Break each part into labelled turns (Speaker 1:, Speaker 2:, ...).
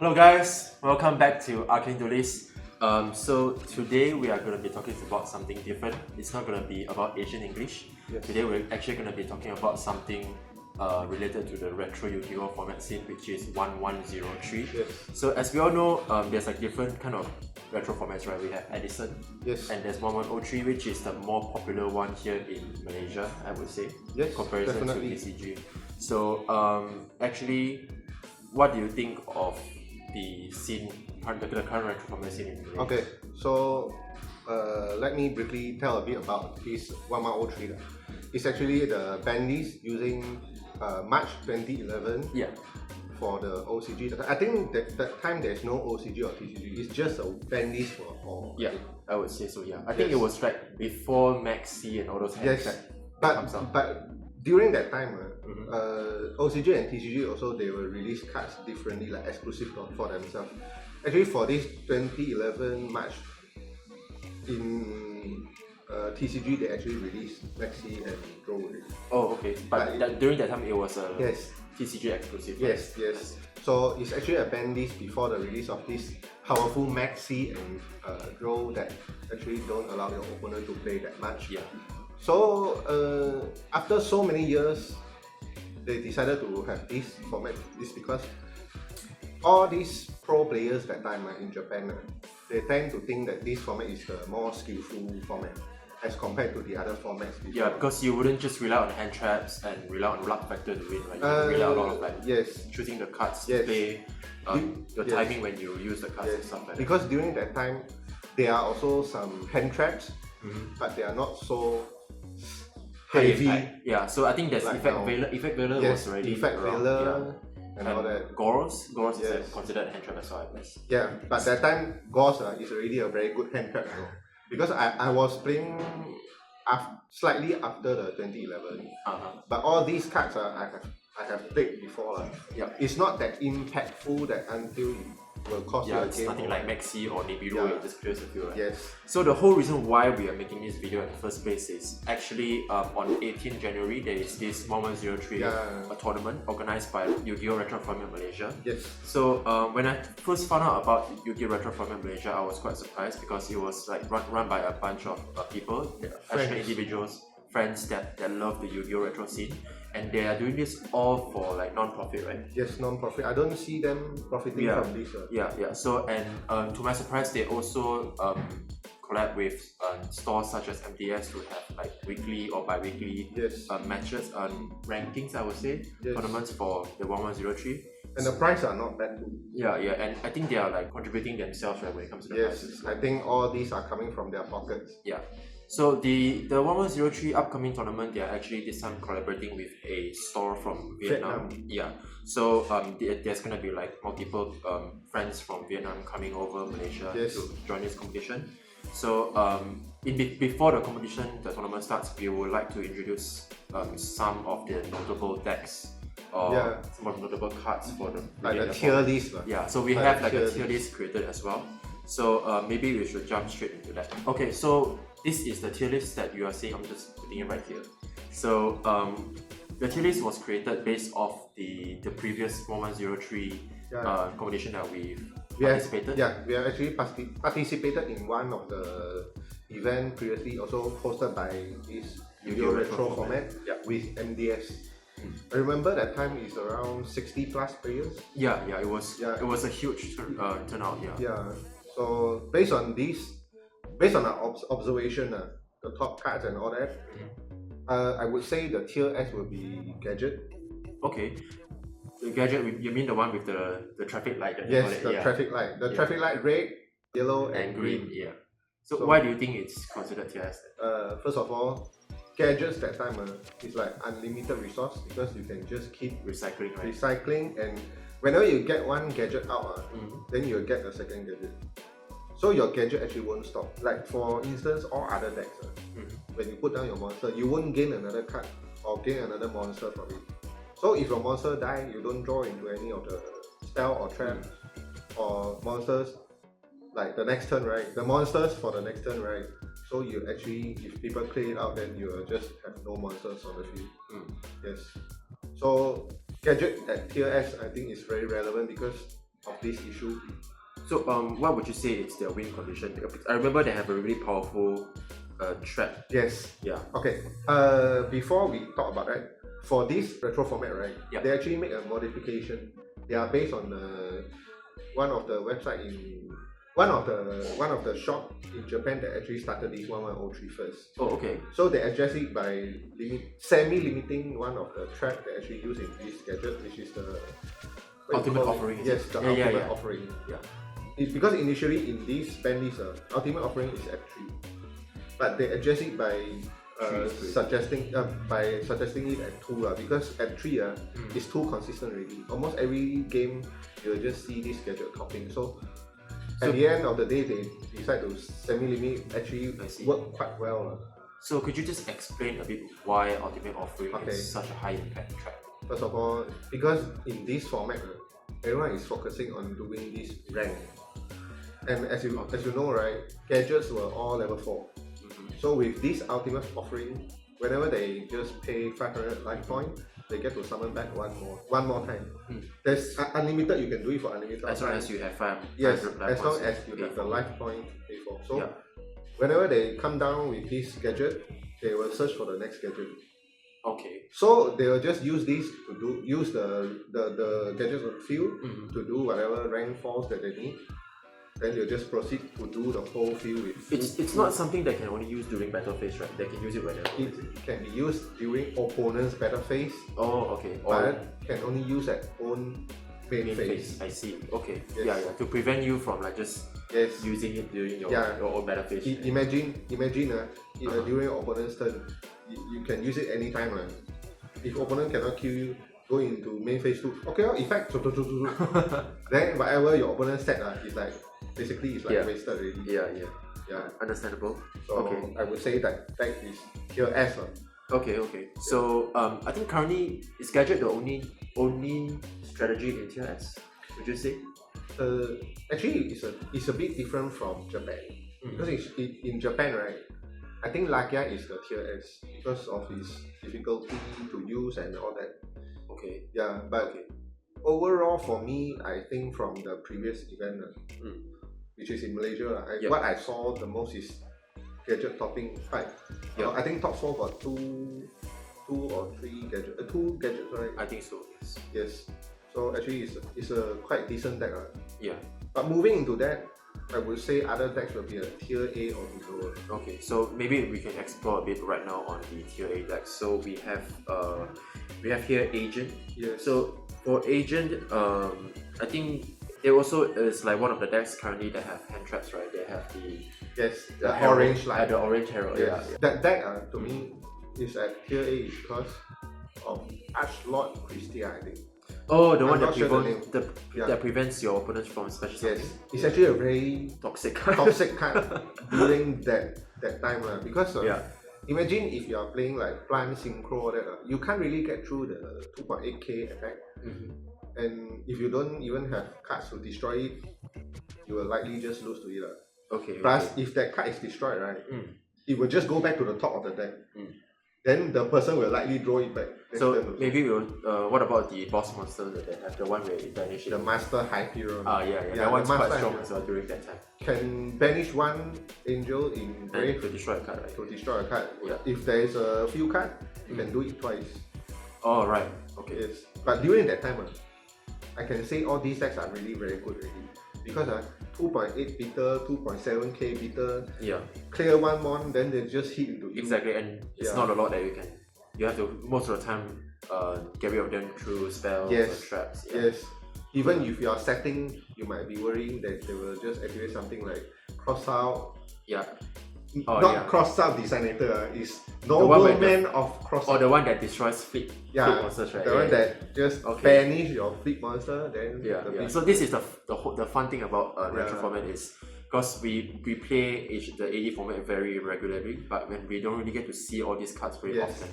Speaker 1: Hello guys, welcome back to Arcane Duelists. So today we are going to be talking about something different. It's not going to be about Asian English.
Speaker 2: Yes.
Speaker 1: Today we're actually going to be talking about something related to the retro Yu-Gi-Oh format scene, which is 1103.
Speaker 2: Yes.
Speaker 1: So as we all know, there's like different kind of retro formats, right? We have Edison,
Speaker 2: Yes.
Speaker 1: and there's 1103, which is the more popular one here in Malaysia, I would say,
Speaker 2: Yes,
Speaker 1: comparison
Speaker 2: definitely.
Speaker 1: to TCG. So actually, what do you think of the scene, the current retro format scene in Malaysia?
Speaker 2: Okay, so let me briefly tell a bit about this 1103. It's actually the ban list using March 2011
Speaker 1: Yeah.
Speaker 2: for the OCG. I think that time there's no OCG or TCG. It's just a ban list for all.
Speaker 1: Yeah, I would say so. Yeah, I think
Speaker 2: Yes.
Speaker 1: it was like before Maxi and all those
Speaker 2: Yes,
Speaker 1: comes out.
Speaker 2: but during that time,
Speaker 1: Mhm.
Speaker 2: OCG and TCG also they will release cards differently, like exclusive for themselves. Actually, for this 2011 March in TCG, they actually released Maxi and Draw already.
Speaker 1: Oh, okay. But during that time, it was a
Speaker 2: Yes,
Speaker 1: TCG exclusive.
Speaker 2: yes, yes. So it's actually a ban list before the release of this powerful Maxi and Draw that actually don't allow your opponent to play that much.
Speaker 1: Yeah.
Speaker 2: So after so many years, they decided to have this format. This because all these pro players that time in Japan, they tend to think that this format is the more skillful format as compared to the other formats before.
Speaker 1: Yeah, because you wouldn't just rely on hand traps and rely on luck factor to win, right? You rely on a lot of like
Speaker 2: yes,
Speaker 1: choosing the cards
Speaker 2: Yes.
Speaker 1: to play, your
Speaker 2: yes.
Speaker 1: timing when you use the cards and
Speaker 2: yes.
Speaker 1: stuff like that.
Speaker 2: Because during that time, there are also some hand traps,
Speaker 1: Mhm.
Speaker 2: but they are not so
Speaker 1: High
Speaker 2: heavy.
Speaker 1: impact. Yeah, so I think there's
Speaker 2: Like
Speaker 1: Effect
Speaker 2: now.
Speaker 1: Veiler. Effect Veiler
Speaker 2: Yes,
Speaker 1: was already
Speaker 2: Effect
Speaker 1: around,
Speaker 2: Veiler and all that.
Speaker 1: Gors is
Speaker 2: Yes.
Speaker 1: considered a hand trap as well, I guess.
Speaker 2: Yeah, but that time Gauss is already a very good hand trap. Because I was playing slightly after the 2011.
Speaker 1: Uh-huh.
Speaker 2: But all these cards I have played before.
Speaker 1: Yeah.
Speaker 2: It's not that impactful that until it will cost you
Speaker 1: Yeah,
Speaker 2: a
Speaker 1: it's
Speaker 2: game.
Speaker 1: nothing
Speaker 2: or
Speaker 1: like
Speaker 2: what.
Speaker 1: Maxi or Nibiru,
Speaker 2: Yeah.
Speaker 1: it just clears a few, right?
Speaker 2: Yes.
Speaker 1: So the whole reason why we are making this video in the first place is actually on 18th January there is this 1103
Speaker 2: Yeah.
Speaker 1: a tournament organized by Yu-Gi-Oh! Retro Format Malaysia.
Speaker 2: Yes.
Speaker 1: So when I first found out about Yu-Gi-Oh! Retro Format Malaysia, I was quite surprised because it was like run by a bunch of people, passionate individuals, friends that love the Yu-Gi-Oh! Retro scene, and they are doing this all for like non-profit, right?
Speaker 2: Yes, non-profit. I don't see them profiting
Speaker 1: Yeah.
Speaker 2: from this.
Speaker 1: Yeah. So and to my surprise, they also collab with stores such as MDS to have like weekly or bi-weekly
Speaker 2: Yes.
Speaker 1: matches and rankings, I would say,
Speaker 2: Yes.
Speaker 1: tournaments for the 1103.
Speaker 2: And the price are not bad too.
Speaker 1: Yeah, and I think they are like contributing themselves, right, when it comes to the
Speaker 2: Yes,
Speaker 1: prices.
Speaker 2: I think all these are coming from their pockets.
Speaker 1: Yeah. So the 1103 upcoming tournament, they are actually this time collaborating with a store from Vietnam. Yeah. So there's gonna be like multiple friends from Vietnam coming over Malaysia
Speaker 2: Yes.
Speaker 1: to join this competition. So before the competition, the tournament starts, we would like to introduce some of the notable decks or
Speaker 2: Yeah.
Speaker 1: some of the notable cards for the
Speaker 2: Like the
Speaker 1: related
Speaker 2: tier
Speaker 1: format.
Speaker 2: list.
Speaker 1: Yeah, so we
Speaker 2: Like
Speaker 1: have
Speaker 2: a
Speaker 1: like a
Speaker 2: tier
Speaker 1: tier list created as well. So maybe we should jump straight into that. Okay, so this is the tier list that you are seeing. I'm just putting it right here. So the tier list was created based off the previous 1103
Speaker 2: Yeah.
Speaker 1: competition that we've
Speaker 2: We have,
Speaker 1: participated.
Speaker 2: we have actually participated in one of the event previously, also hosted by this Yu-Gi-Oh! Retro format
Speaker 1: Yeah.
Speaker 2: with MDS. I remember that time is around 60 plus players.
Speaker 1: Yeah, it was
Speaker 2: Yeah.
Speaker 1: it was a huge turnout. Yeah.
Speaker 2: Yeah. So based on our observation, the top cards and all that, I would say the tier S will be Gadget.
Speaker 1: Okay. The gadget, you mean the one with the traffic light? That they
Speaker 2: Yes,
Speaker 1: call it?
Speaker 2: the
Speaker 1: Yeah.
Speaker 2: traffic light. The
Speaker 1: Yeah.
Speaker 2: traffic light red, yellow,
Speaker 1: And green. Yeah. So,
Speaker 2: So-
Speaker 1: why do you think it's considered tier S?
Speaker 2: First of all, gadgets that time is like unlimited resource because you can just keep
Speaker 1: Recycling, right?
Speaker 2: recycling, and whenever you get one gadget out,
Speaker 1: Mhm.
Speaker 2: then you'll get a second gadget. So your gadget actually won't stop. Like for instance, all other decks,
Speaker 1: Mhm.
Speaker 2: when you put down your monster, you won't gain another card or gain another monster from it. So if your monster die, you don't draw into any of the spell or trap or monsters like the next turn, right? The monsters for the next turn, right? So you actually, if people clear it out, then you will just have no monsters on the field. Yes. So gadget at tier S, I think is very relevant because of this issue.
Speaker 1: So what would you say is their win condition? I remember they have a really powerful trap.
Speaker 2: Yes.
Speaker 1: Yeah.
Speaker 2: Okay. Before we talk about that, for this retro format, right?
Speaker 1: Yeah.
Speaker 2: They actually make a modification. They are based on one of the website in one of the shop in Japan that actually started this 1103 first.
Speaker 1: Oh, okay.
Speaker 2: So they address it by semi-limiting one of the trap they actually use in this gadget, which is the
Speaker 1: ultimate offering.
Speaker 2: Yes, the ultimate offering.
Speaker 1: Yeah.
Speaker 2: It's because initially in this band list, ultimate offering is F3, but they address it by suggesting it at 2 because at 3 it's too consistent already. Almost every game you'll just see this gadget topping. So at the end of the day, they decide to semi-limit actually work quite well.
Speaker 1: So could you just explain a bit why ultimate offering is such a high impact trap?
Speaker 2: First of all, because in this format, everyone is focusing on doing this rank. And as you know, right, gadgets were all level 4. So with this ultimate offering, whenever they just pay 500 life point, they get to summon back one more time. There's unlimited, you can do it for unlimited.
Speaker 1: As long as you have 500
Speaker 2: yes,
Speaker 1: life
Speaker 2: as long
Speaker 1: points,
Speaker 2: as you have the life point to pay for. So whenever they come down with this gadget, they will search for the next gadget.
Speaker 1: Okay.
Speaker 2: So they will just use this to use the gadgets on the field to do whatever rank falls that they need. Then you just proceed to do the whole field with.
Speaker 1: It's not something that can only use during battle phase, right? They can use it whenever.
Speaker 2: It can be used during opponent's battle phase.
Speaker 1: Oh, okay.
Speaker 2: But can only use at own main phase.
Speaker 1: I see. Okay.
Speaker 2: Yes.
Speaker 1: Yeah. To prevent you from like just using it during your own battle phase.
Speaker 2: Imagine during opponent's turn, you can use it anytime. If opponent cannot kill you, go into main phase 2. Okay, effect. Then whatever your opponent set is like basically it's like wasted already.
Speaker 1: Yeah. Understandable.
Speaker 2: So I would say that is tier S.
Speaker 1: Okay. So I think currently is gadget the only strategy in tier S? Would you say?
Speaker 2: Actually, it's a bit different from Japan because in Japan, right? I think Lakia is the tier S because of its difficulty to use and all that.
Speaker 1: Okay.
Speaker 2: Yeah, but overall for me, I think from the previous event, which is in Malaysia, what I saw the most is gadget topping 5. I think top 4 got 2 or 3 gadgets. 2 gadgets, right?
Speaker 1: I think so.
Speaker 2: Yes. So actually, it's a quite decent deck.
Speaker 1: Yeah.
Speaker 2: But moving into that, I would say other decks will be a tier A or below.
Speaker 1: Okay, so maybe we can explore a bit right now on the tier A decks. So we have here Agent.
Speaker 2: Yes.
Speaker 1: So for Agent, I think there also is like one of the decks currently that have hand traps, right? They have the Herald,
Speaker 2: orange light.
Speaker 1: The orange Herald.
Speaker 2: Yes. Yeah. That deck to me is at tier A because of Archlord Christia, I think.
Speaker 1: Oh, the one that prevents your opponent from special something.
Speaker 2: Yes, it's actually a very
Speaker 1: toxic
Speaker 2: card during that time because imagine if you are playing like plant synchro you can't really get through the 2.8k attack, and if you don't even have cards to destroy it, you will likely just lose to it.
Speaker 1: Okay.
Speaker 2: Plus, if that card is destroyed, right, it will just go back to the top of the deck. Then the person will likely draw it back.
Speaker 1: So maybe we'll. What about the boss monster that they have? The one where it banishes.
Speaker 2: The Master Hyperion.
Speaker 1: That one's quite strong as well during that time.
Speaker 2: Can banish one angel in grave
Speaker 1: to destroy a card, right?
Speaker 2: To destroy a card.
Speaker 1: Yeah.
Speaker 2: If there is a few cards, you can do it twice.
Speaker 1: Oh right. Okay.
Speaker 2: Yes. But during that time, I can say all these decks are really very good already. Because 2.8 bitter, 2.7k bitter, clear one mon, then they just hit into you.
Speaker 1: Exactly, and it's not a lot that you have to most of the time get rid of them through spells or traps.
Speaker 2: Yes. Even if you are setting, you might be worrying that they will just activate something like cross out. Cross out designator is nobleman of cross out.
Speaker 1: Or the one that destroys fleet monsters, right?
Speaker 2: The one that just banish your fleet monster, then
Speaker 1: So this is the fun thing about retro format is because we play the AE format very regularly, but when we don't really get to see all these cards very often.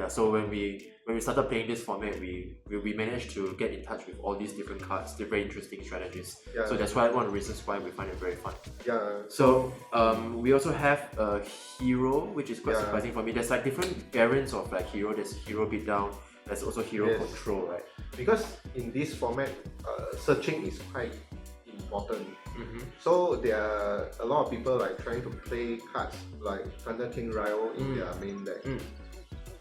Speaker 1: So when we started playing this format, we managed to get in touch with all these different cards, very interesting strategies. So that's why one of the reasons why we find it very fun. So we also have a hero, which is quite surprising for me. There's like different variants of like hero. There's hero beatdown. There's also hero control, right?
Speaker 2: because in this format, searching is quite important. So there are a lot of people like trying to play cards like Thunder King Ryo in their main deck.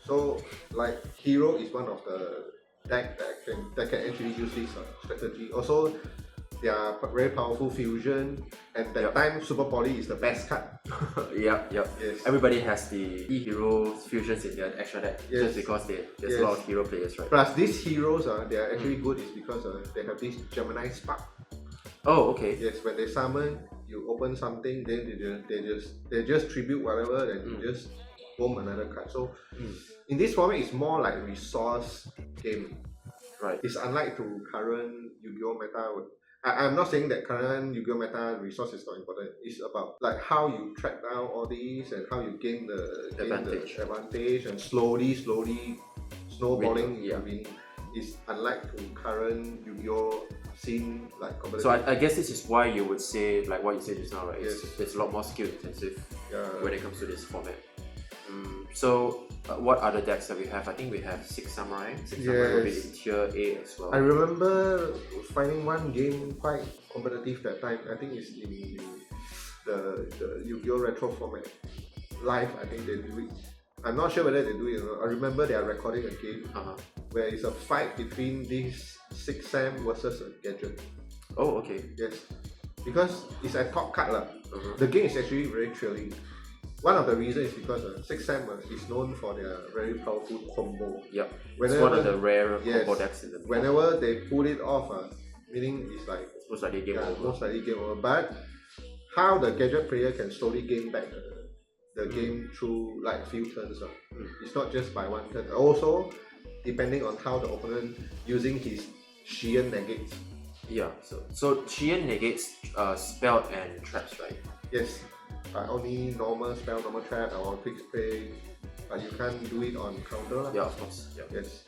Speaker 2: So like Hero is one of the deck that can actually use this strategy. Also, they are very powerful fusion, and that time Super Poly is the best card.
Speaker 1: Yep.
Speaker 2: Yes.
Speaker 1: Everybody has the hero fusions in their extra deck just because there's a lot of hero players, right?
Speaker 2: Plus, these heroes they are actually good is because they have this Gemini Spark.
Speaker 1: Oh, okay.
Speaker 2: Yes, when they summon, you open something, then they just tribute whatever, and you just boom another card. So in this format, it's more like resource game.
Speaker 1: Right.
Speaker 2: It's unlike to current Yu-Gi-Oh meta. I'm not saying that current Yu-Gi-Oh meta resource is not important. It's about like how you track down all these and how you gain the advantage and slowly snowballing into winning. It's unlike to current Yu-Gi-Oh scene like competitive.
Speaker 1: So I guess this is why you would say like what you said just now, right? It's a lot more skill intensive when it comes to this format. So what other decks that we have? I think we have Six Samurai. Six Samurai will be in tier A as well.
Speaker 2: I remember finding one game quite competitive that time. I think it's in the Yu-Gi-Oh retro format. Live, I think they do it. I'm not sure whether they do it or not. I remember they are recording a game where it's a fight between this Six Sam versus a Gadget.
Speaker 1: Oh, okay.
Speaker 2: Yes. Because it's a top card. The game is actually very thrilling. One of the reasons is because Six Sam is known for their very powerful combo.
Speaker 1: Yep. It's one of the rare combo decks in the
Speaker 2: whenever they pull it off, meaning it's like
Speaker 1: most likely game over.
Speaker 2: Most likely game over. But how the Gadget player can slowly gain back the game through like few turns. It's not just by one turn. Also, depending on how the opponent using his Xian negates.
Speaker 1: Yeah. So Xian negates spell and traps, right?
Speaker 2: Yes. Only normal spell, normal trap, or quick spray, but you can't do it on counter.
Speaker 1: Yeah, of course. Yeah.
Speaker 2: Yes.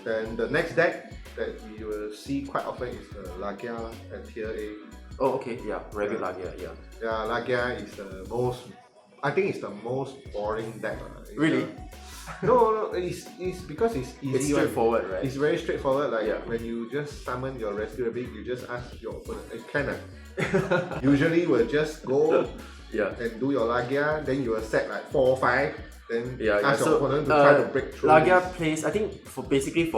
Speaker 2: Then the next deck that we will see quite often is the Lagia at tier A.
Speaker 1: Oh, okay. Yeah, Rabbit Lagia. Yeah.
Speaker 2: Yeah, Lagia is the most. I think it's the most boring deck.
Speaker 1: Really?
Speaker 2: No, it's because it's easy.
Speaker 1: It's straightforward, right?
Speaker 2: It's very straightforward. Like when you just summon your Rescue Rabbit, you just ask your opponent. Usually, will just go. And do your Lagia, then you will set like 4 or 5, then ask your opponent to try to break through.
Speaker 1: Lagia plays, I think for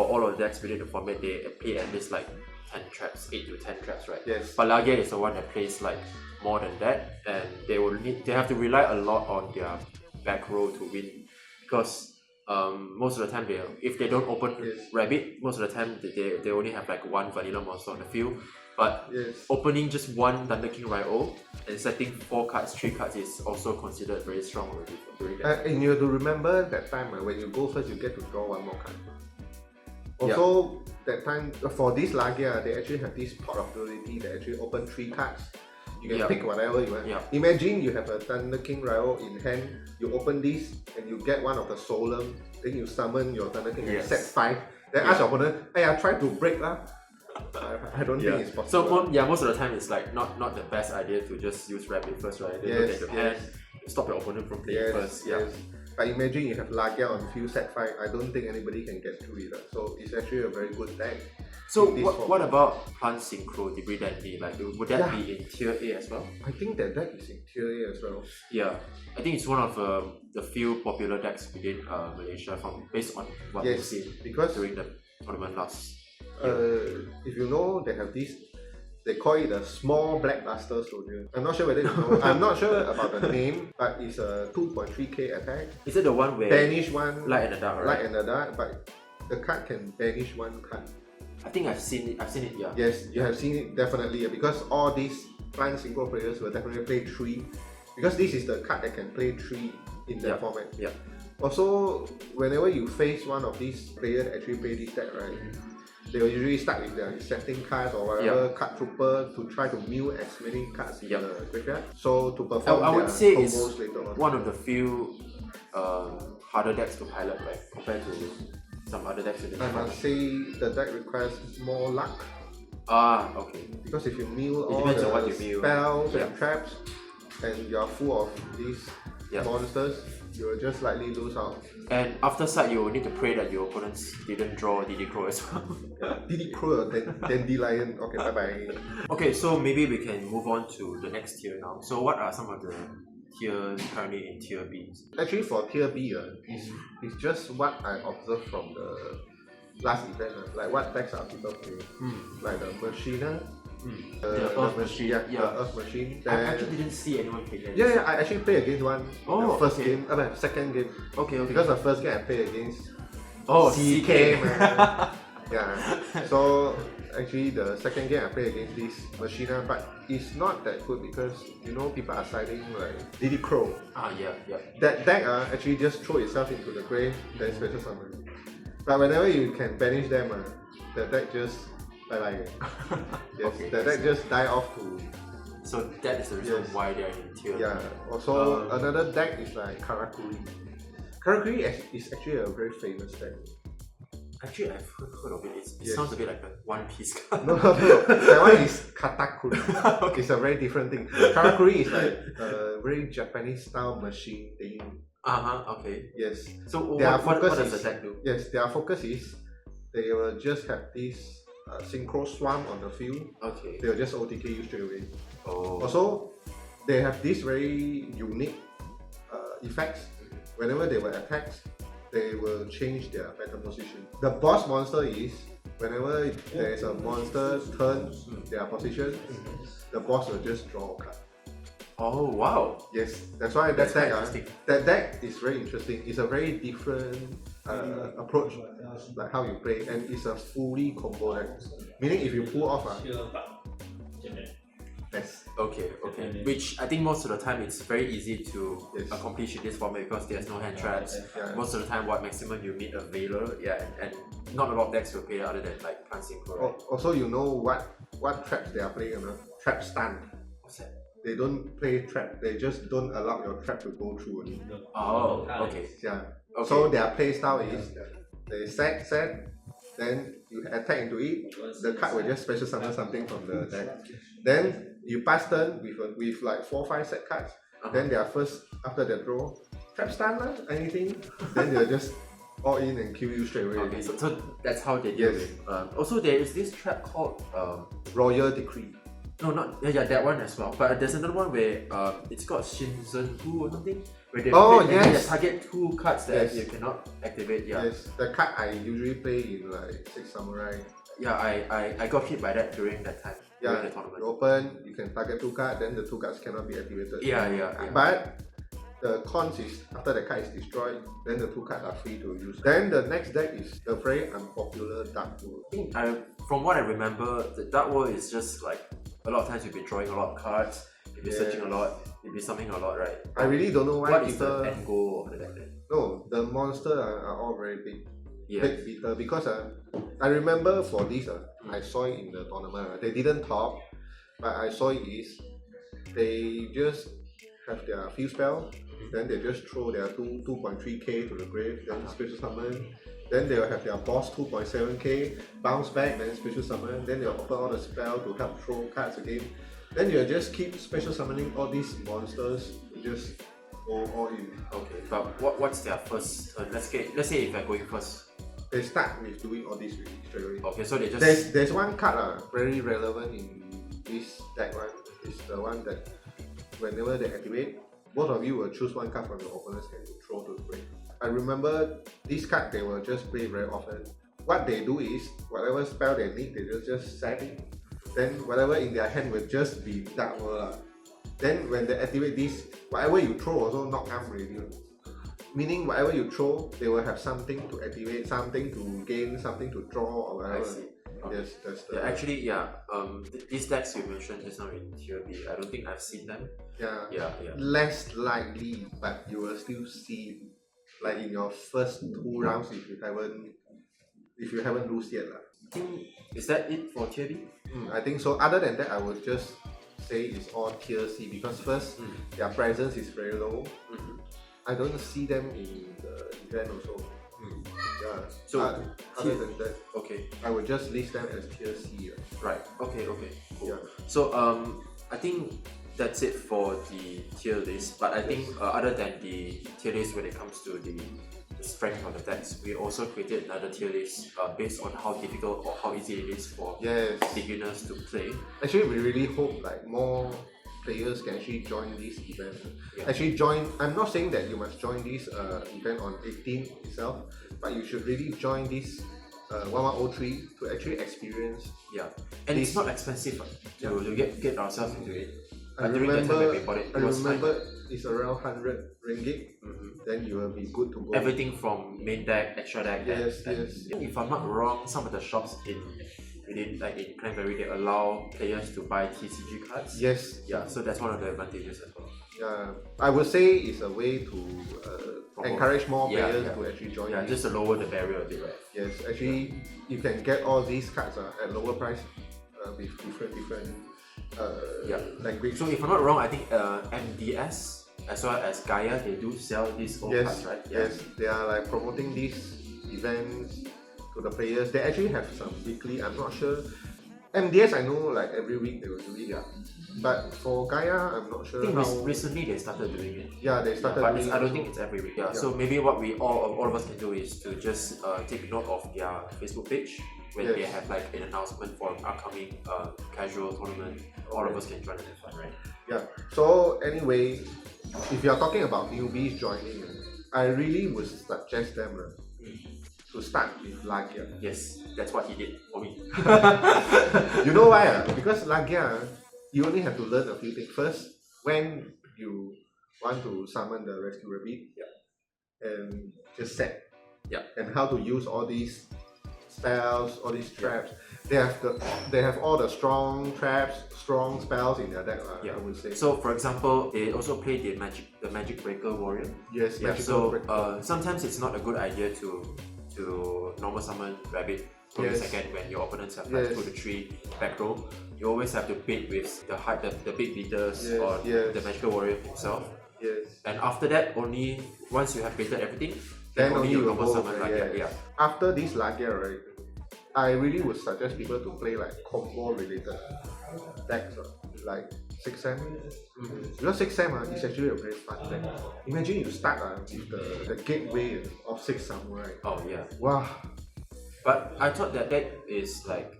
Speaker 1: all of the decks within the format, they play at least like 10 traps, 8 to 10 traps, right?
Speaker 2: Yes.
Speaker 1: But Lagia is the one that plays like more than that, and they have to rely a lot on their back row to win, because most of the time if they don't open Rabbit, most of the time they only have like one vanilla monster on the field. But opening just one Thunder King Ryo and setting 4 cards, 3 cards is also considered very strong already during that.
Speaker 2: And you have to remember that time when you go first, you get to draw 1 more card. Also, that time for this Lagia, they actually have this pot of ability that actually open 3 cards. You can pick whatever you want. Imagine you have a Thunder King Ryo in hand, you open this and you get one of the Solemn, then you summon your Thunder King and set 5. Then ask your opponent, hey, try to break lah. I don't think it's possible.
Speaker 1: So most of the time it's like not the best idea to just use Rabbit first, right? Then look at your hand, stop your opponent from playing first.
Speaker 2: But imagine you have Lagia on field set 5. I don't think anybody can get through it. So it's actually a very good deck.
Speaker 1: So what about Plant Synchro Debris Dandy? Like would that be in tier A as well?
Speaker 2: I think that deck is in tier A as well.
Speaker 1: Yeah, I think it's one of the few popular decks within Malaysia based on what we've seen during the tournament last.
Speaker 2: If you know, they have this. They call it a small blackluster soldier. I'm not sure whether you know. I'm not sure about the name, but it's a 2.3k attack.
Speaker 1: Is it the one where
Speaker 2: banish one
Speaker 1: light and the dark? Right?
Speaker 2: Light and the dark, but the card can banish 1 card.
Speaker 1: I think I've seen it. Yeah.
Speaker 2: Yes, you have seen it definitely because all these Plant Synchro players will definitely play 3, because this is the card that can play 3 in the format.
Speaker 1: Yeah.
Speaker 2: Also, whenever you face one of these players that actually play this deck, right? They will usually start with their setting cards or whatever card trooper to try to mill as many cards in the graveyard. So to perform
Speaker 1: I would say it's
Speaker 2: later on.
Speaker 1: One of the few harder decks to pilot, right? Compared to some other decks in the
Speaker 2: I must say the deck requires more luck.
Speaker 1: Okay.
Speaker 2: Because if you mill all the spells and traps and you are full of these monsters, you will just slightly lose out.
Speaker 1: And after sight, you will need to pray that your opponents didn't draw Diddy Crow as well.
Speaker 2: Yeah, Diddy Crow, Dandelion. Okay, bye bye.
Speaker 1: Okay, so maybe we can move on to the next tier now. So what are some of the tiers currently in tier B?
Speaker 2: Actually, for tier B, it's just what I observed from the last event. Like what decks are people playing? Like the Machina,
Speaker 1: The Earth Machine,
Speaker 2: the Earth Machine.
Speaker 1: I actually didn't see anyone play that.
Speaker 2: Yeah, I actually played against one.
Speaker 1: Oh,
Speaker 2: the first
Speaker 1: okay.
Speaker 2: game, second game.
Speaker 1: Okay.
Speaker 2: Because the first game I played against
Speaker 1: CK.
Speaker 2: man. Yeah. So actually the second game I played against this Machina, but it's not that good because you know people are siding like Diddy Crow.
Speaker 1: Yeah.
Speaker 2: That deck actually just throw itself into the grave, then special summon. But whenever you can banish them, the deck just bye. Yes,
Speaker 1: Okay,
Speaker 2: the deck just die off to.
Speaker 1: So that is the reason
Speaker 2: Yes.
Speaker 1: why they are in tier.
Speaker 2: Yeah. Also another deck is like Karakuri. Karakuri is actually a very famous deck.
Speaker 1: Actually, I've heard of it. It
Speaker 2: Yes.
Speaker 1: sounds a bit like a One Piece card.
Speaker 2: No, that one is Katakuri.
Speaker 1: Okay.
Speaker 2: It's a very different thing. Karakuri is like a very Japanese style machine thing.
Speaker 1: Okay.
Speaker 2: Yes.
Speaker 1: So
Speaker 2: Their
Speaker 1: what
Speaker 2: focus
Speaker 1: does the
Speaker 2: is-
Speaker 1: deck do?
Speaker 2: Yes, their focus is they will just have this synchro swarm on the field.
Speaker 1: Okay.
Speaker 2: They will just OTK you straight away.
Speaker 1: Oh.
Speaker 2: Also, they have this very unique effects. Whenever they will attack, they will change their battle position. The boss monster is whenever there is a monster turn their position, the boss will just draw a card.
Speaker 1: Oh wow.
Speaker 2: Yes, that's why
Speaker 1: That's
Speaker 2: that
Speaker 1: quite
Speaker 2: deck,
Speaker 1: interesting.
Speaker 2: that deck is very interesting. It's a very different approach, like how you play, and it's a fully combo deck. Meaning, if you pull off yes,
Speaker 1: Okay. Which I think most of the time it's very easy to
Speaker 2: Yes.
Speaker 1: accomplish in this format because there's no hand traps.
Speaker 2: yeah.
Speaker 1: Most of the time, what maximum you need a Veiler, and not a lot of decks will play other than like Plant Synchro. Right?
Speaker 2: Also, you know what traps they are playing, trap stun.
Speaker 1: What's that?
Speaker 2: They don't play trap. They just don't allow your trap to go through. Only.
Speaker 1: Oh, okay.
Speaker 2: Yeah.
Speaker 1: Okay.
Speaker 2: So their play style is they set, then you attack into it. The card will just special summon something from the deck. Then you pass turn with like 4-5 set cards. Then their first after the draw, trap stun anything. Then they'll just all in and kill you straight away.
Speaker 1: Okay, so that's how they deal
Speaker 2: Yes.
Speaker 1: with. Also, there is this trap called
Speaker 2: Royal Decree.
Speaker 1: no, not that one as well. But there's another one where it's called Shinzen-hu or something. Where they
Speaker 2: Yes.
Speaker 1: they target 2 cards that
Speaker 2: Yes.
Speaker 1: you cannot activate. Yeah,
Speaker 2: Yes, the card I usually play in like 6 Samurai.
Speaker 1: yeah. I got hit by that during that time.
Speaker 2: Yeah,
Speaker 1: During the tournament.
Speaker 2: you open, you can target 2 cards, then the 2 cards cannot be activated.
Speaker 1: Yeah.
Speaker 2: But the cons is after the card is destroyed, then the 2 cards are free to use. Then the next deck is the very unpopular Dark World.
Speaker 1: From what I remember, the Dark World is just like a lot of times you'll be drawing a lot of cards, you'll be searching a lot, you'll be summoning a lot, right?
Speaker 2: I really don't know why
Speaker 1: What is
Speaker 2: people.
Speaker 1: the end goal of the deck then?
Speaker 2: No, the monsters are all very big.
Speaker 1: Yeah.
Speaker 2: Big beater because I remember for this I saw it in the tournament. They didn't top, but I saw it is they just have their field spell, then they just throw their 2.3k to the grave, then special summon. Then they'll have their boss 2.7k, bounce back, then special summon. Then they'll open all the spell to help throw cards again. Then you'll just keep special summoning all these monsters, just go all in.
Speaker 1: Okay, but what's their first turn? Let's say if I'm going first.
Speaker 2: They start with doing all this really straight away.
Speaker 1: Okay, so they just
Speaker 2: There's one card very relevant in this deck one. It's the one that whenever they activate, both of you will choose one card from your opponent's hand to throw to the grave. I remember this card they will just play very often. What they do is whatever spell they need, they just set it. Then whatever in their hand will just be Dark World. Then when they activate this, whatever you throw also knock arm already. Meaning whatever you throw, they will have something to activate, something to gain, something to draw or
Speaker 1: I
Speaker 2: whatever.
Speaker 1: see.
Speaker 2: Yes, that's the
Speaker 1: actually, these decks you mentioned just now in tier B, I don't think I've seen them. Yeah.
Speaker 2: less likely, but you will still see like in your first 2 rounds if you haven't lose yet.
Speaker 1: I think is that it for tier B?
Speaker 2: I think so. Other than that, I would just say it's all tier C because first their presence is very low. I don't see them in the event also. Yeah.
Speaker 1: So
Speaker 2: other than that,
Speaker 1: okay,
Speaker 2: I would just list them as tier C.
Speaker 1: right. Okay, cool.
Speaker 2: Yeah.
Speaker 1: So I think that's it for the tier list. But I think other than the tier list when it comes to the strength of the decks, we also created another tier list based on how difficult or how easy it is for beginners to play.
Speaker 2: Actually, we really hope like more players can actually join this event.
Speaker 1: Yeah.
Speaker 2: Actually join, I'm not saying that you must join this event on 18th itself, but you should really join this 1103 to actually experience.
Speaker 1: Yeah, and it's not expensive to get ourselves into it.
Speaker 2: I
Speaker 1: During the time when we bought
Speaker 2: I
Speaker 1: was
Speaker 2: remember it's around 100 ringgit. Then you will be good to go.
Speaker 1: Everything from main deck, extra deck,
Speaker 2: Yes,
Speaker 1: and if I'm not wrong, some of the shops within like in Cranberry, they allow players to buy TCG cards.
Speaker 2: Yes.
Speaker 1: Yeah, so that's one of the advantages as well.
Speaker 2: Yeah, I would say it's a way to encourage more players to actually join.
Speaker 1: Yeah, just to lower the barrier a bit, right?
Speaker 2: Yes, actually, you can get all these cards at lower price with different language.
Speaker 1: So if I'm not wrong, I think MDS as well as Gaia, they do sell these old cards, right?
Speaker 2: Yes, they are like promoting these events to the players. They actually have some weekly, I'm not sure. MDS, I know like every week they will do it. But for Gaia, I'm not sure.
Speaker 1: I think recently they started doing it.
Speaker 2: Yeah, they started
Speaker 1: but
Speaker 2: doing it.
Speaker 1: I don't think it's every week. So maybe what we all of us can do is to just take note of their Facebook page when they have like an announcement for an upcoming casual tournament. All of us can join and have fun, right?
Speaker 2: Yeah. So anyway, if you are talking about newbies joining, I really would suggest them to start with Lagia.
Speaker 1: Yes, that's what he did for me.
Speaker 2: You know why? Because Lagia, you only have to learn a few things. First, when you want to summon the rescue rabbit, and just set, and how to use all these spells, all these traps. They have all the strong traps, strong spells in their deck. I would say.
Speaker 1: So, for example, they also play the magic breaker warrior.
Speaker 2: Yes.
Speaker 1: So sometimes it's not a good idea to normal summon rabbit from the second when your opponents have like 2 to 3 back row. You always have to bait with the big beaters or the magical warrior himself.
Speaker 2: Yes.
Speaker 1: And after that, only once you have baited everything,
Speaker 2: then
Speaker 1: only you normal
Speaker 2: go
Speaker 1: summon Lagia.
Speaker 2: After this Lagia, right, I really would suggest people to play like combo related decks, like 6M. Because 6M is actually a very fun deck. Imagine you start with the gateway of 6 samurai.
Speaker 1: Oh yeah.
Speaker 2: Wow.
Speaker 1: But I thought that deck is like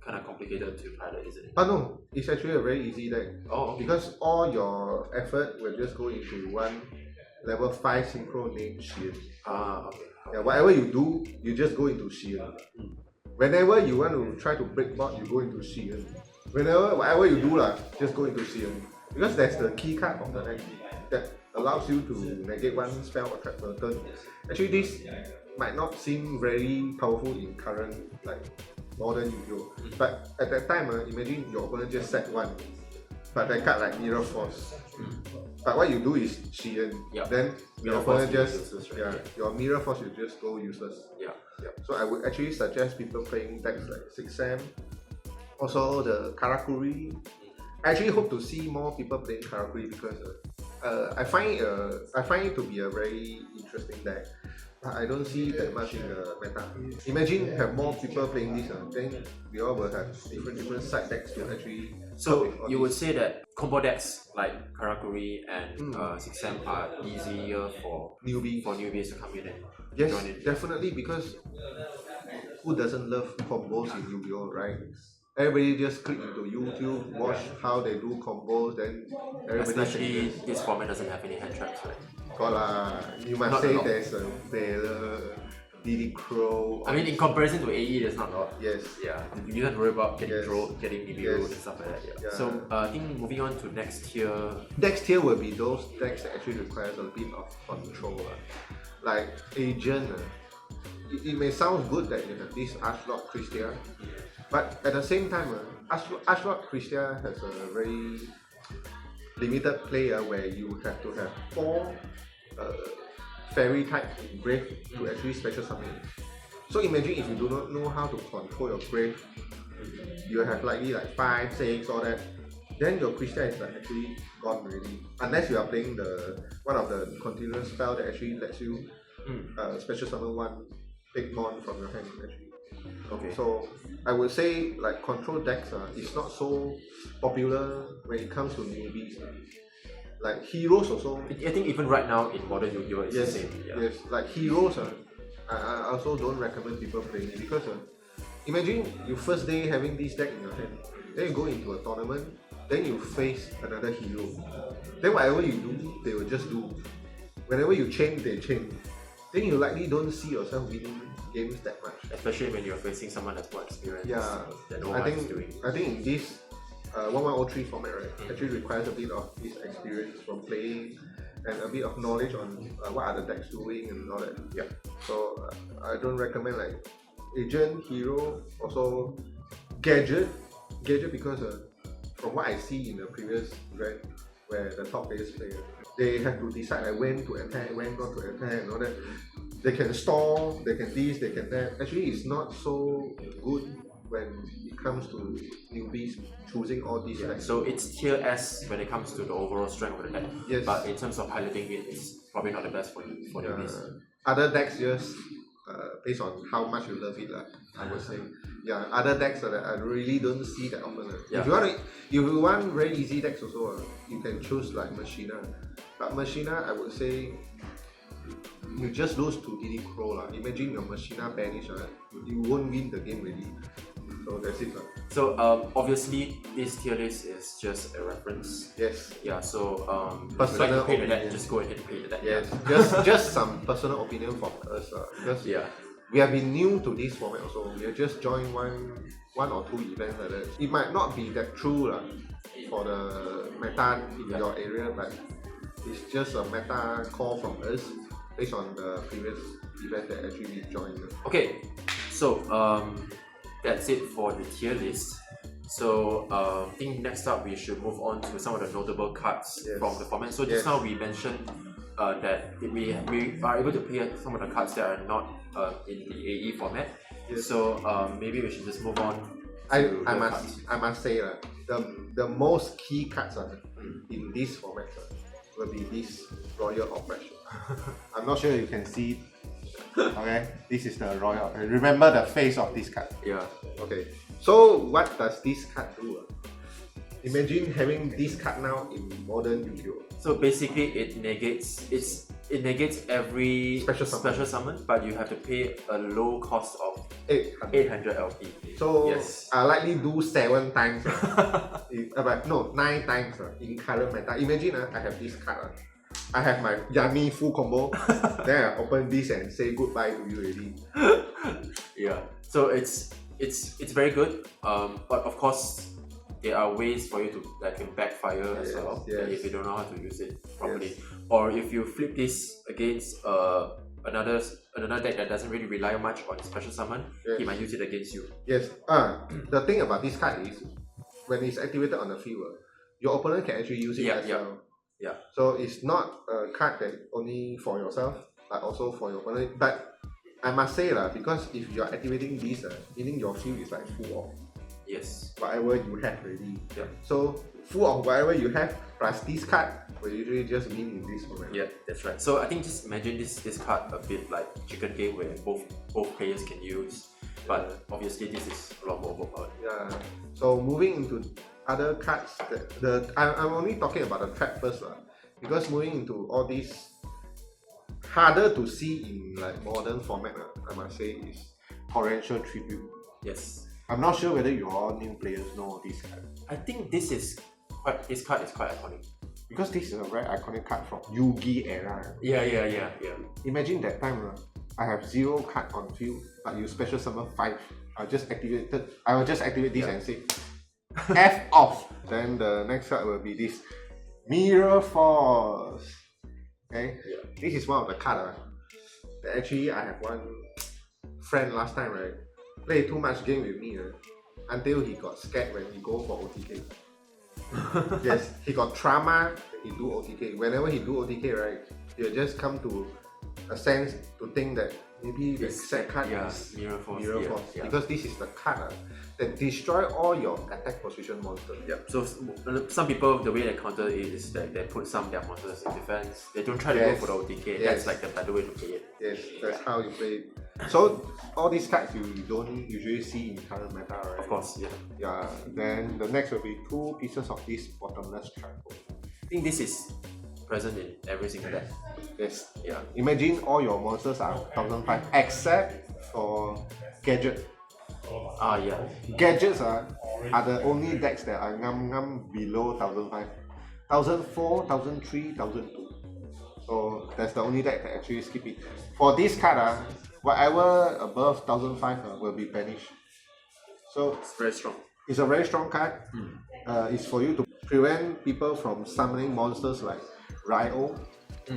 Speaker 1: kind of complicated to try that, isn't it?
Speaker 2: No, it's actually a very easy deck.
Speaker 1: Oh, okay.
Speaker 2: Because all your effort will just go into one level 5 synchro named Shield.
Speaker 1: Okay.
Speaker 2: Yeah, whatever you do, you just go into Shield. Whenever you want to try to break board, you go into Shield. Whatever you do, just go into Shield. Because that's the key card of the deck that allows you to negate one spell or trap per turn. Actually, this might not seem very powerful in current modern Yu-Gi-Oh! But at that time, imagine your opponent just set one, but that card like Mirror Force. But what you do is Shield. Then your opponent just your Mirror Force will just go useless. So I would actually suggest people playing decks like 6M. Also the Karakuri. I actually hope to see more people playing Karakuri because I find it to be a very interesting deck. But I don't see that much in the meta. Imagine have more people playing this, then we all will have different side decks to actually.
Speaker 1: So you would say that combo decks like Karakuri and 6M are easier for newbies to come in and join in?
Speaker 2: Definitely, because who doesn't love combos in Yu-Gi-Oh, right? Everybody just click into YouTube, watch how they do combos, then everybody.
Speaker 1: Especially this format doesn't have any hand traps, right?
Speaker 2: You must say there's a Baylor, Diddy Crow.
Speaker 1: I mean, in comparison to AE, there's not a lot.
Speaker 2: Yes.
Speaker 1: Yeah, you don't have to worry about getting drawn, getting DB and stuff like that. So I think moving on to next tier.
Speaker 2: Next tier will be those decks that actually requires a bit of control. Like Agent. It may sound good that you have this Ashlot Christia, but at the same time, Ashlot Christia has a very limited player where you have to have 4 fairy type in grave to actually special summon. So imagine if you do not know how to control your grave, you have likely like 5, 6, all that, then your Christia is actually gone already. Unless you are playing one of the continuous spell that actually lets you special summon one big mon from your hand actually.
Speaker 1: Okay.
Speaker 2: So I would say like control decks is not so popular when it comes to newbies. Like heroes also.
Speaker 1: I think even right now in modern Yu-Gi-Oh it's the
Speaker 2: Yes,
Speaker 1: same. Yeah.
Speaker 2: yes. Like heroes I also don't recommend people playing it because imagine you first day having this deck in your hand, then you go into a tournament, then you face another hero. Then whatever you do, they will just do. Whenever you chain, they chain. Then you likely don't see yourself winning games that much.
Speaker 1: Especially when you're facing someone that's more experienced.
Speaker 2: Yeah,
Speaker 1: That no
Speaker 2: I
Speaker 1: one is
Speaker 2: think
Speaker 1: doing.
Speaker 2: I think in this 1103 format, right, actually requires a bit of this experience from playing and a bit of knowledge on what are the decks doing and all that.
Speaker 1: Yeah.
Speaker 2: So I don't recommend like agent, hero, also gadget because from what I see in the previous grand where the top players play, they have to decide like when to attack, when not to attack and all that. They can stall, they can this, they can that. Actually, it's not so good when it comes to newbies choosing all these decks.
Speaker 1: So it's tier S when it comes to the overall strength of the deck.
Speaker 2: Yes.
Speaker 1: But in terms of piloting it, it's probably not the best for you for newbies.
Speaker 2: Other decks just based on how much you love it, I would say. Yeah, other decks that I really don't see that often.
Speaker 1: Yeah.
Speaker 2: If you want very easy decks also, you can choose like Machina. But Machina, I would say you just lose to DD Crow. Imagine your Machina banish, you won't win the game really. So that's it.
Speaker 1: So obviously this tier list is just a reference.
Speaker 2: Yes.
Speaker 1: Yeah, so if you
Speaker 2: Personal
Speaker 1: like to pay the deck,
Speaker 2: opinion.
Speaker 1: just go ahead and pay the deck.
Speaker 2: Yes, just some personal opinion from us. Because
Speaker 1: Yeah.
Speaker 2: we have been new to this format also. We have just joined one or two events like that. It might not be that true for the meta in your area, but it's just a meta call from us based on the previous event that actually we joined.
Speaker 1: Okay, so that's it for the tier list. So I think next up we should move on to some of the notable cards from the format. So just now we mentioned that we are able to play some of the cards that are not in the AE format.
Speaker 2: Yes.
Speaker 1: So maybe we should just move on.
Speaker 2: I must say the most key cards in this format will be this Royal Oppression. I'm not sure you can see. Okay, this is the Royal. Remember the face of this card.
Speaker 1: Yeah.
Speaker 2: Okay. So what does this card do? Imagine having this card now in modern Yu-Gi-Oh.
Speaker 1: So basically, it negates every
Speaker 2: Special
Speaker 1: summon, but you have to pay a low cost of
Speaker 2: 800.
Speaker 1: 800 LP.
Speaker 2: So
Speaker 1: Yes.
Speaker 2: I likely do 7 times. But no, 9 times in current meta. Imagine I have this card. I have my Yami full combo. Then I open this and say goodbye to you already.
Speaker 1: Yeah. So it's very good. But of course, there are ways for you that can backfire as well.
Speaker 2: Yes.
Speaker 1: If you don't know how to use it properly, or if you flip this against another deck that doesn't really rely much on special summon, he might use it against you.
Speaker 2: Yes. The thing about this card is when it's activated on the field, your opponent can actually use it as well.
Speaker 1: Yeah.
Speaker 2: So it's not a card that only for yourself, but also for your opponent. But I must say because if you are activating this, meaning your field is like full of
Speaker 1: Yes.
Speaker 2: whatever you have already.
Speaker 1: Yeah.
Speaker 2: So full of whatever you have plus this card will usually just win in this format.
Speaker 1: Yeah, that's right. So I think just imagine this card a bit like chicken game where both players can use, but obviously this is a lot more overpowered.
Speaker 2: Yeah. So moving into other cards, I'm only talking about the trap first, because moving into all these harder to see in like modern format, I must say is Torrential Tribute.
Speaker 1: Yes.
Speaker 2: I'm not sure whether you all new players know this card.
Speaker 1: I think this card is quite iconic.
Speaker 2: Because this is a very iconic card from Yugi era.
Speaker 1: Yeah.
Speaker 2: Imagine that time, I have 0 card on field, but you special summon 5. I will just activate this and say F off. Then the next card will be this Mirror Force. Okay?
Speaker 1: Yeah.
Speaker 2: This is one of the cards that actually I have one friend last time, right? Play too much game with me until he got scared when he go for OTK. Yes, he got trauma when he do OTK. Whenever he do OTK, right, he'll just come to a sense to think that maybe the set card is
Speaker 1: Mirror Force. Yeah.
Speaker 2: because this is the card that destroy all your attack position monsters.
Speaker 1: Yeah. So some people, the way they counter it is that they put some of their monsters in defense. They don't try to go for the OTK. That's like the better way to play it.
Speaker 2: Yes, that's how you play it. So all these cards you don't usually see in current meta, right?
Speaker 1: Of course, yeah.
Speaker 2: Yeah. Then the next will be 2 pieces of this bottomless triangle.
Speaker 1: I think this is present in every single deck.
Speaker 2: Yes.
Speaker 1: Yeah.
Speaker 2: Imagine all your monsters are 1005 except for gadget.
Speaker 1: Yeah.
Speaker 2: Gadgets are the only decks that are ngam below 1005. 1004, 1003, 1002. So that's the only deck that actually skip it. For this card, whatever above 1005 will be banished. So
Speaker 1: It's very strong.
Speaker 2: it's a very strong card. It's for you to prevent people from summoning monsters like Ryo.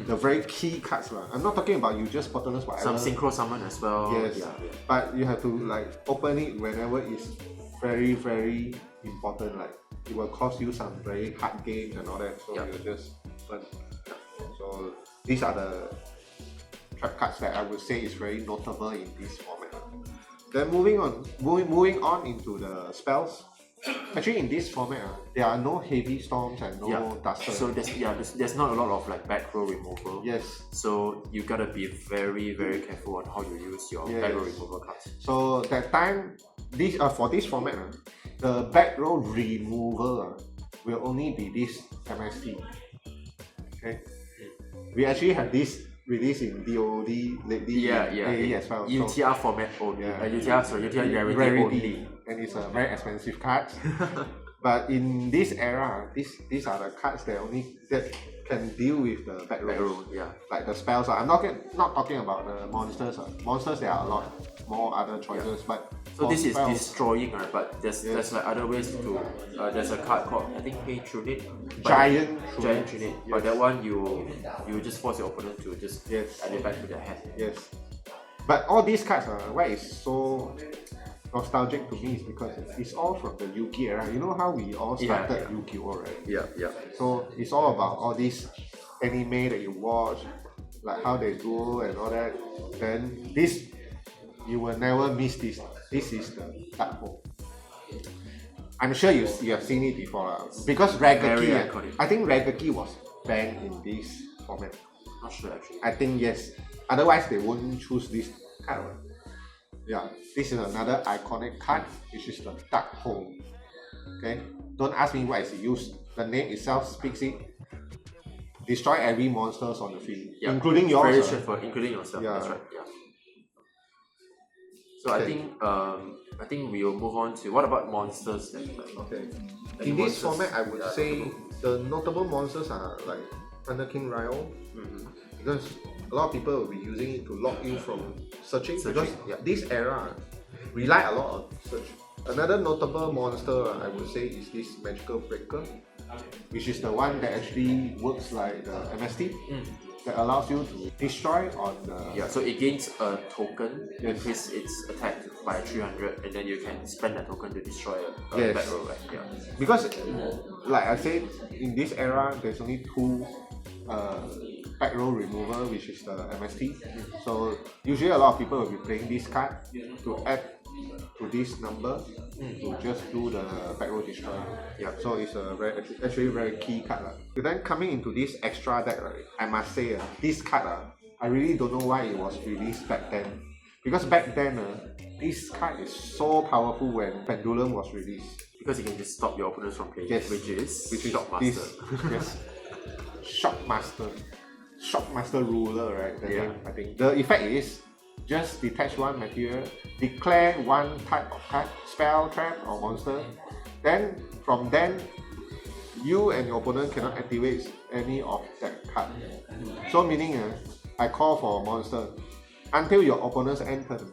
Speaker 2: The very key cards. I'm not talking about you just bottomless whatever.
Speaker 1: Some synchro summon as well.
Speaker 2: Yes.
Speaker 1: Yeah.
Speaker 2: But you have to like open it whenever it's very, very important. Like it will cost you some very hard games and all that. So you just open. So these are the trap cards that I would say is very notable in this format. Then moving on into the spells. Actually, in this format, there are no heavy storms and no dusters.
Speaker 1: So there's not a lot of like back row removal.
Speaker 2: Yes.
Speaker 1: So you gotta be very, very careful on how you use your back row removal cards.
Speaker 2: So that time, for this format, the back row removal will only be this MST. Okay. We actually have this release in DOD lately. AE as well.
Speaker 1: UTR format only. UTR rarity only.
Speaker 2: And it's a very expensive card. But in this era, these are the cards that can deal with the back row. Like the spells. I'm not talking about the monsters. Monsters, there are a lot more other choices. But
Speaker 1: so this is destroying, but there's like other ways to. There's a card called I think Hey Trinate.
Speaker 2: Giant
Speaker 1: Trinate. But that one you just force your opponent to just add it back to their hand.
Speaker 2: Yes. But all these cards, why is so nostalgic to me is because it's all from the Yu-Gi era. You know how we all started Yu-Gi-Oh, right?
Speaker 1: Yeah.
Speaker 2: So it's all about all these anime that you watch, like how they do and all that. Then this, you will never miss this. This is the Dark Hole. I'm sure you have seen it before because Rageki, I think Rageki was banned in this format.
Speaker 1: Not sure actually.
Speaker 2: I think yes. Otherwise they wouldn't choose this card. Yeah, this is another iconic card, which is the Dark Hole. Okay, don't ask me why it's used. The name itself speaks it. Destroy every monsters on the field, including yours.
Speaker 1: Very straightforward, including yourself. That's right. Yeah. So I think we will move on to what about monsters then?
Speaker 2: Okay. In this format, I would say the notable monsters are like Thunder King Ryo, because a lot of people will be using it to lock you from searching. Because this era rely a lot on search. Another notable monster I would say is this Magical Breaker, which is the one that actually works like the MST, that allows you to destroy on the...
Speaker 1: so it gains a token, increase its attack by 300, and then you can spend that token to destroy a back row, right?
Speaker 2: Because like I said, in this era there's only 2 back row remover, which is the MST. So usually a lot of people will be playing this card to add to this number to just do the back row destroy. So it's a actually very key card. Then coming into this extra deck, I must say this card I really don't know why it was released back then. Because back then this card is so powerful when Pendulum was released.
Speaker 1: Because you can just stop your opponents from playing, which is
Speaker 2: Shockmaster. Shockmaster ruler, right? The name, I think. The effect is just detach 1 material, declare 1 type of card, spell, trap, or monster. Then from then, you and your opponent cannot activate any of that card. So meaning, I call for a monster. Until your opponent's end turn,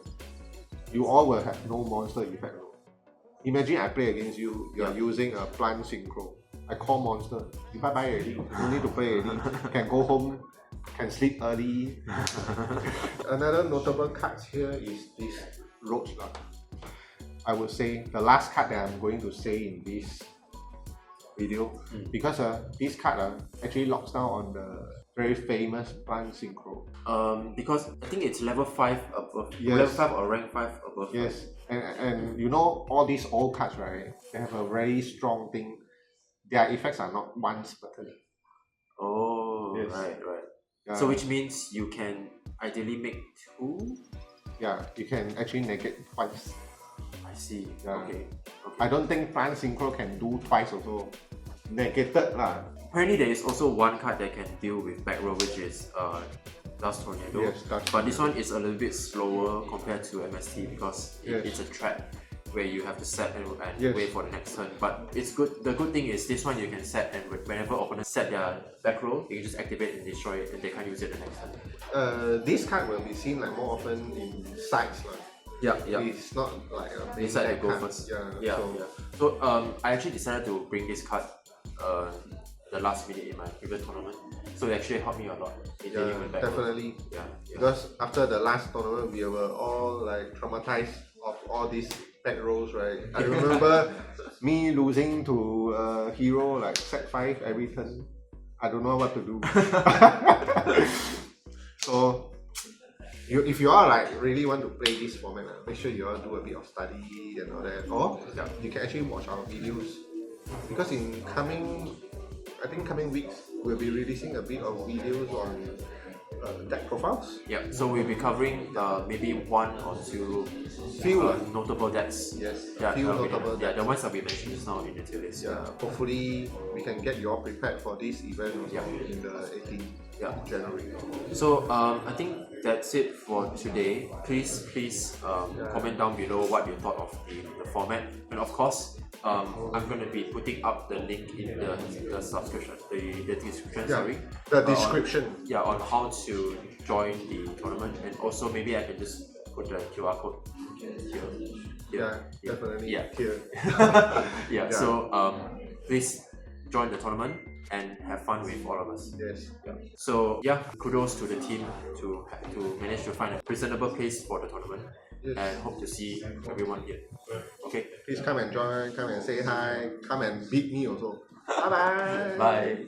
Speaker 2: you all will have no monster effect. Imagine I play against you, you are using a plant synchro. I call monster, you bye-bye already, no need to play already, can go home, can sleep early. Another notable card here is this Roach. I would say the last card that I'm going to say in this video, because this card actually locks down on the very famous plant synchro.
Speaker 1: Because I think it's level 5 above, level 5 or rank 5 above.
Speaker 2: Yes, and you know all these old cards, right? They have a very strong thing. Their effects are not once per turn.
Speaker 1: Oh, right. So which means you can ideally make 2
Speaker 2: Yeah, you can actually negate twice.
Speaker 1: I see.
Speaker 2: Yeah.
Speaker 1: Okay.
Speaker 2: I don't think Plan Synchro can do twice also. Negated lah.
Speaker 1: Apparently there is also one card that can deal with back row, which is Dust Tornado.
Speaker 2: Yes,
Speaker 1: but this one is a little bit slower compared to MST because it's a trap where you have to set and wait for the next turn. But it's good. The good thing is this one you can set, and whenever opponents set their back row, you can just activate and destroy it, and they can't use it the next turn.
Speaker 2: This card will be seen like more often in sides.
Speaker 1: Yeah.
Speaker 2: It's not like a main
Speaker 1: Decide to
Speaker 2: deck
Speaker 1: go
Speaker 2: card.
Speaker 1: first.
Speaker 2: Yeah.
Speaker 1: So I actually decided to bring this card the last minute in my previous tournament. So it actually helped me a lot in dealing with back row.
Speaker 2: Definitely.
Speaker 1: Yeah.
Speaker 2: Because after the last tournament, we were all like traumatized of all these back rows, right? I remember me losing to a hero like set 5 every turn. I don't know what to do. So if you all like really want to play this format, make sure you all do a bit of study and all that. Or you can actually watch our videos, because in coming weeks we'll be releasing a bit of videos on deck profiles.
Speaker 1: Yeah, so we'll be covering maybe one or two notable decks.
Speaker 2: Yes,
Speaker 1: few
Speaker 2: notable decks.
Speaker 1: Yeah, the ones that we mentioned just now in the tier list.
Speaker 2: Yeah, hopefully we can get you all prepared for this event also in the 18th January.
Speaker 1: So I think that's it for today. Please comment down below what you thought of the format, and of course I'm going to be putting up the link in the subscription, the description.
Speaker 2: The description.
Speaker 1: On how to join the tournament, and also maybe I can just put the QR code here.
Speaker 2: Definitely.
Speaker 1: Here. So please join the tournament and have fun with all of us.
Speaker 2: Yes.
Speaker 1: So kudos to the team to manage to find a presentable place for the tournament.
Speaker 2: Yes.
Speaker 1: And hope to see everyone here. Okay.
Speaker 2: Please come and join, come and say hi, come and beat me also. Bye bye.
Speaker 1: Bye.